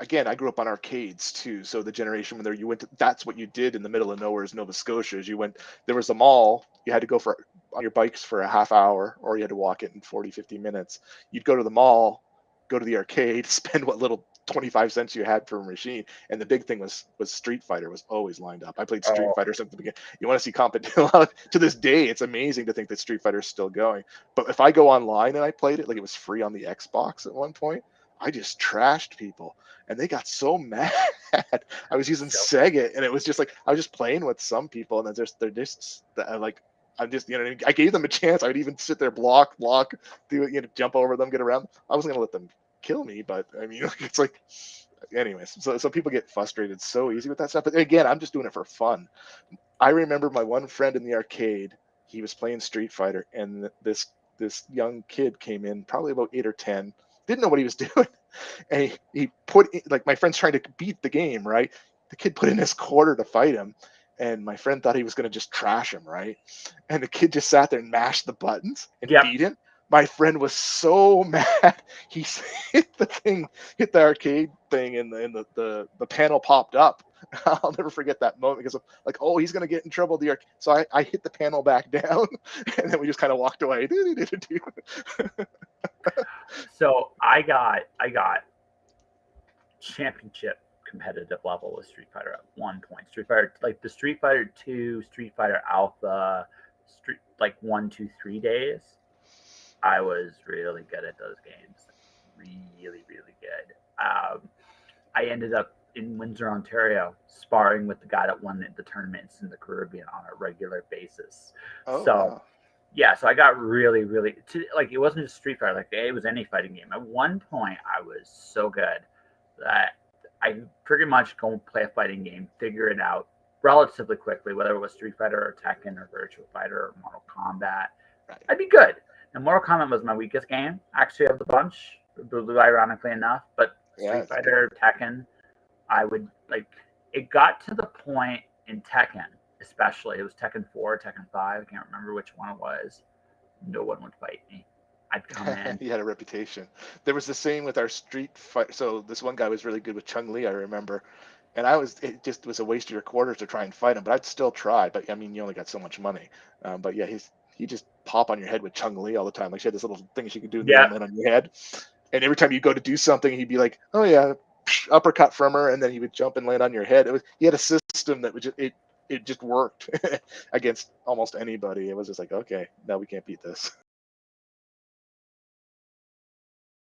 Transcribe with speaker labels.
Speaker 1: again, I grew up on arcades too. So the generation when there you went to, that's what you did in the middle of nowhere is Nova Scotia. Is you went there was a mall. You had to go for on your bikes for a half hour, or you had to walk it in 40, 50 minutes. You'd go to the mall, go to the arcade, spend what little 25 cents you had per machine. And the big thing was Street Fighter was always lined up. I played Street
Speaker 2: Oh,
Speaker 1: Fighter since the beginning. You want to see competition to this day. It's amazing to think that Street Fighter is still going. But if I go online and I played it, like it was free on the Xbox at one point, I just trashed people and they got so mad. I was using
Speaker 2: so
Speaker 1: Sega, and it was just like I was just playing with some people, and then they're just like I'm just I gave them a chance. I would even sit there, block, do it, jump over them, get around. I wasn't gonna let them kill me, but I mean, it's like, anyways. So people get frustrated so easy with that stuff. But again, I'm just doing it for fun. I remember my one friend in the arcade. He was playing Street Fighter, and this young kid came in, probably about 8 or 10, didn't know what he was doing, and he put in, like my friend's trying to beat the game, right? The kid put in his quarter to fight him, and my friend thought he was going to just trash him, right? And the kid just sat there and mashed the buttons and
Speaker 2: yep.
Speaker 1: beat him. My friend was so mad. He hit the thing, hit the arcade thing, and the panel popped up. I'll never forget that moment because of like, oh, he's gonna get in trouble. So I hit the panel back down, and then we just kind of walked away.
Speaker 2: So I got championship competitive level with Street Fighter at one point. Street Fighter, like the Street Fighter 2, Street Fighter Alpha, Street like 1, 2, 3 days. I was really good at those games. Really, really good. I ended up in Windsor, Ontario, sparring with the guy that won the tournaments in the Caribbean on a regular basis.
Speaker 1: Oh
Speaker 2: So
Speaker 1: wow.
Speaker 2: yeah, so I got really, really like it wasn't just Street Fighter. Like it was any fighting game. At one point, I was so good that I pretty much go play a fighting game, figure it out relatively quickly, whether it was Street Fighter or Tekken or Virtual Fighter or Mortal Kombat.
Speaker 1: Right.
Speaker 2: I'd be good. Now, Mortal Kombat was my weakest game, actually, of the bunch, ironically enough. But
Speaker 1: Yeah.
Speaker 2: Street Fighter, Tekken, I would like. It got to the point in Tekken, especially. It was Tekken 4, Tekken 5. I can't remember which one it was. No one would fight me. I'd come in.
Speaker 1: He had a reputation. There was the same with our street fight. So this one guy was really good with Chung Li, I remember, and it just was a waste of your quarters to try and fight him. But I'd still try. But I mean, you only got so much money. But yeah, he just pop on your head with Chung Li all the time. Like she had this little thing she could do in the air
Speaker 2: Yeah.
Speaker 1: and land on your head. And every time you go to do something, he'd be like, "Oh yeah," uppercut from her, and then he would jump and land on your head. He had a system that would it just worked against almost anybody. It was just like, okay, now we can't beat this.